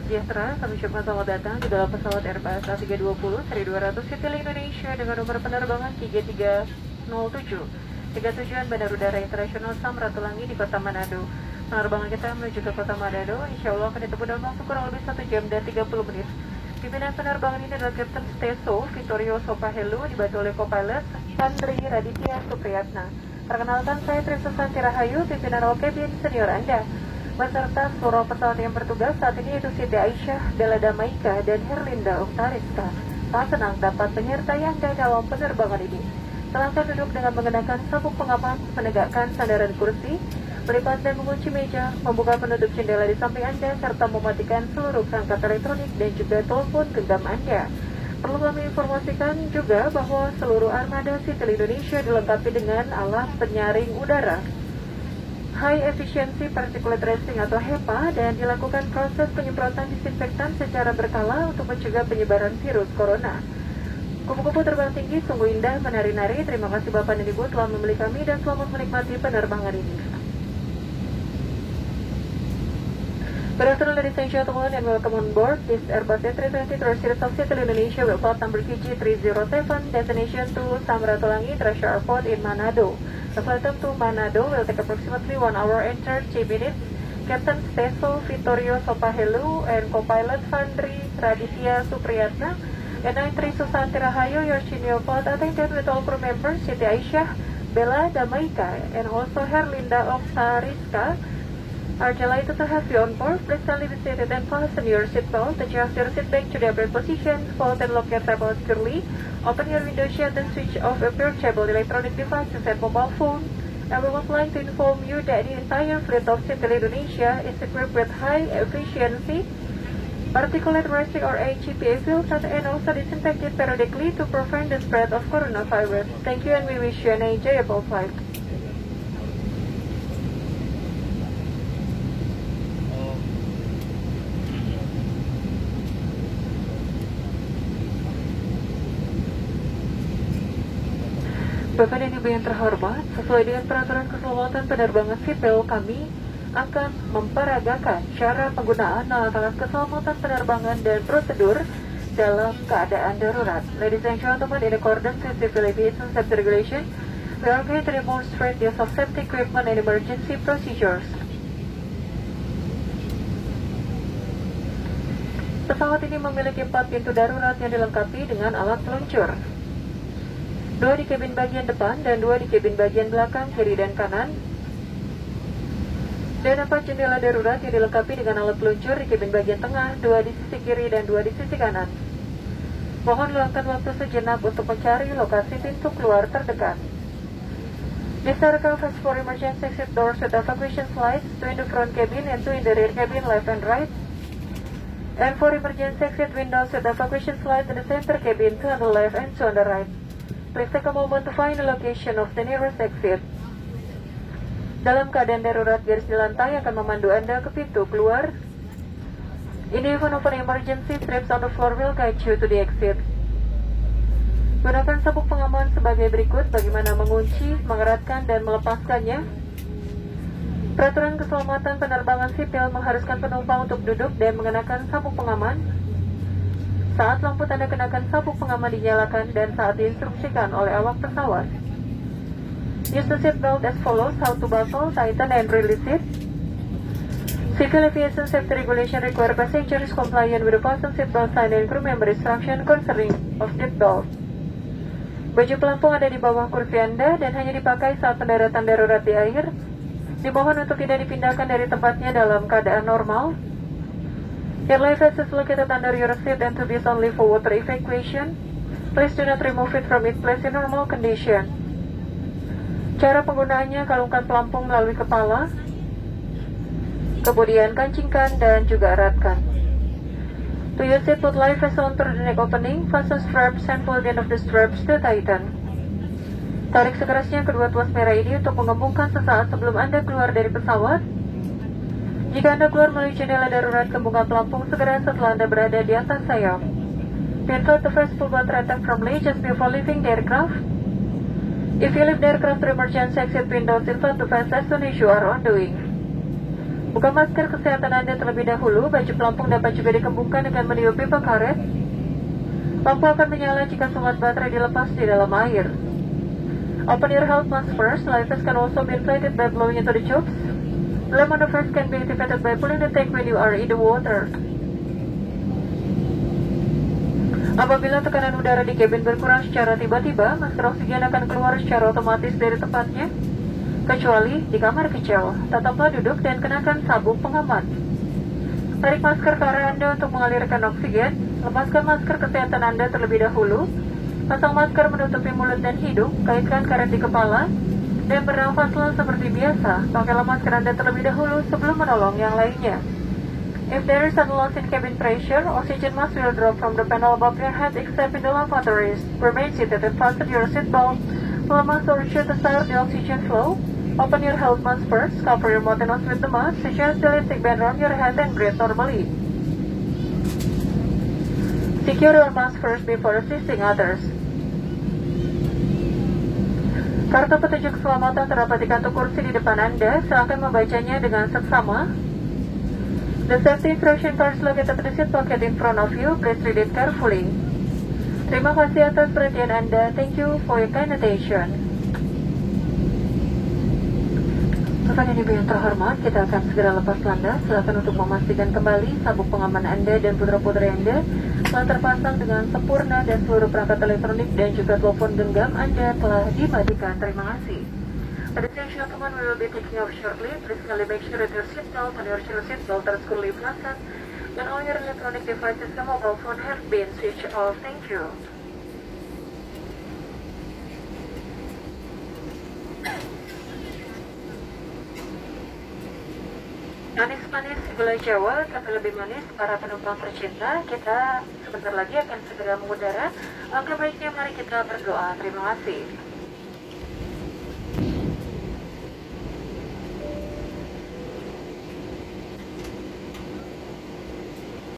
sejahtera, kami ucapkan selamat datang di dalam pesawat Airbus A320 seri 200 Citylink Indonesia dengan nomor penerbangan 3307 tiga tujuan Bandara Udara Internasional Samratulangi di Kota Manado. Penerbangan kita menuju ke Kota Manado, insya Allah akan ditempuh dalam waktu kurang lebih 1 jam dan 30 menit. Pimpinan penerbangan ini adalah Kapten Steso Vittorio Sopahelu, dibantu oleh co-pilot Sandri Raditya Supriyatna. Perkenalkan, saya Tri Susanti Rahayu, pimpinan awak kabin senior Anda. Beserta seluruh pesawat yang bertugas saat ini yaitu Siti Aisyah, Bella Damaika, dan Herlinda Uktariska. Sangat senang dapat menyertai Anda dalam penerbangan ini. Silahkan duduk dengan mengenakan sabuk pengaman, menegakkan sandaran kursi, melipat dan mengunci meja, membuka penutup jendela di samping Anda, serta mematikan seluruh perangkat elektronik dan juga telepon genggam Anda. Perlu kami informasikan juga bahwa seluruh armada Citylink Indonesia dilengkapi dengan alat penyaring udara High Efficiency Particulate Tracing atau HEPA, dan dilakukan proses penyemprotan disinfektan secara berkala untuk mencegah penyebaran virus corona. Kupu-kupu terbang tinggi sungguh indah, menari-nari. Terima kasih Bapak dan Ibu telah memilih kami dan selamat menikmati penerbangan ini. Good afternoon, ladies and gentlemen, and welcome on board this Airbus A320 Series of Citylink Indonesia with flight number CG307, destination to Samratulangi International Airport in Manado. The flight time to Manado will take approximately 1 hour and 30 minutes. Captain Steso Vittorio Sopahelu and co-pilot Sandri Raditya Supriyatna and I'm Tri Susanti Rahayu, your senior pilot, attended with all crew members Siti Aisyah, Bella Damaika, and also Herlinda Uktariska. Are delighted to have you on board. Please kindly be seated and fasten your seatbelt. Adjust your seat back to the appropriate position. Fold and lock your table securely. Open your window shade and switch off your portable electronic devices and mobile phone. And we would like to inform you that the entire fleet of Citylink Indonesia is equipped with high efficiency particulate tracing or HEPA filters and also disinfected periodically to prevent the spread of coronavirus. Thank you, and we wish you an enjoyable flight. Bapak dan Ibu yang terhormat, sesuai dengan peraturan keselamatan penerbangan sipil, kami akan memperagakan cara penggunaan alat-alat keselamatan penerbangan dan prosedur dalam keadaan darurat. Ladies and gentlemen, in accordance with Civil Aviation Safety Regulation, we are going to demonstrate the use of safety equipment and emergency procedures. Pesawat ini memiliki 4 pintu darurat yang dilengkapi dengan alat peluncur. 2 di kabin bagian depan dan 2 di kabin bagian belakang, kiri dan kanan. Dan 4 jendela darurat yang dilengkapi dengan alat peluncur di kabin bagian tengah, 2 di sisi kiri dan 2 di sisi kanan. Mohon luangkan waktu sejenak untuk mencari lokasi pintu keluar terdekat. This aircraft has 4 emergency exit doors with evacuation slides, 2 in the front cabin and 2 in the rear cabin, left and right. And 4 emergency exit windows with evacuation slides in the center cabin, 2 on the left and 2 on the right. Please take a moment to find the location of the nearest exit. Dalam keadaan darurat, garis di lantai akan memandu Anda ke pintu keluar. In the event of an emergency, straps on the floor will guide you to the exit. Gunakan sabuk pengaman sebagai berikut: bagaimana mengunci, mengeratkan, dan melepaskannya. Peraturan keselamatan penerbangan sipil mengharuskan penumpang untuk duduk dan mengenakan sabuk pengaman saat lampu tanda kenakan sabuk pengaman dinyalakan dan saat diinstruksikan oleh awak pesawat. Use the seat belt as follows: how to buckle, tighten, and release it. Civil Aviation Safety Regulation require passengers compliant with the fasten seat belt sign and crew member instruction concerning of seat belt. Baju pelampung ada di bawah kursi Anda dan hanya dipakai saat pendaratan darurat di air. Dimohon untuk tidak dipindahkan dari tempatnya dalam keadaan normal. Your life vest is located under your seat and to be used only for water evacuation. Please do not remove it from its place in normal condition. Cara penggunaannya: kalungkan pelampung melalui kepala, kemudian kancingkan dan juga eratkan. To use it, put life vest on through the neck opening, fasten straps and pull the end of the straps to tighten. Tarik sekerasnya kedua tuas merah ini untuk mengembungkan sesaat sebelum Anda keluar dari pesawat. Jika Anda keluar melalui jendela darurat, kembungkan pelampung segera setelah Anda berada di atas sayap. Insert the first pull button attack from leg just before leaving the aircraft. If you leave the aircraft through emergency exit windows, insert the fast as soon as you are on the wing. Buka masker kesehatan Anda terlebih dahulu. Baju pelampung dapat juga dikembangkan dengan meniup pipa karet. Lampu akan menyala jika solat baterai dilepas di dalam air. Open your health mask first. Life vest can also be inflated by blowing into the tubes. The lemon vest can be activated by pulling the tank when you are in the water. Apabila tekanan udara di kabin berkurang secara tiba-tiba, masker oksigen akan keluar secara otomatis dari tempatnya, kecuali di kamar kecil. Tetaplah duduk dan kenakan sabuk pengaman. Tarik masker ke arah Anda untuk mengalirkan oksigen. Lepaskan masker kesehatan Anda terlebih dahulu. Pasang masker menutupi mulut dan hidung. Kaitkan karet di kepala. Dan bernafaslah seperti biasa. Pakailah masker Anda terlebih dahulu sebelum menolong yang lainnya. If there is a loss in cabin pressure, oxygen mask will drop from the panel above your head except in the lavatories. Remain seated and fasten your seatbelt. Pull a mask or shoot aside the oxygen flow. Open your health mask first. Cover your mouth and nose with the mask. Suggest the elastic band around your head and breathe normally. Secure your mask first before assisting others. Kartu petunjuk keselamatan terdapat di kantung kursi di depan Anda. Silakan membacanya dengan seksama. The safety instruction card is located at the seat pocket in front of you. Please read it carefully. Terima kasih atas perhatian Anda. Thank you for your kind attention. Rekan Ibu yang terhormat, kita akan segera lepas landas. Silakan untuk memastikan kembali sabuk pengaman Anda dan putra-putri Anda telah terpasang dengan sempurna dan seluruh perangkat elektronik dan juga telepon genggam Anda telah dimatikan. Terima kasih. Ladies and gentlemen, we will be taking off shortly. Please kindly make sure that your seatbelt and your child seatbelt are securely fastened and all your electronic devices and mobile phone have been switched off. Thank you. Manis-manis gula Jawa, tapi lebih manis para penumpang tercinta. Kita sebentar lagi akan segera mengudara. Langkah baiknya mari kita berdoa. Terima kasih.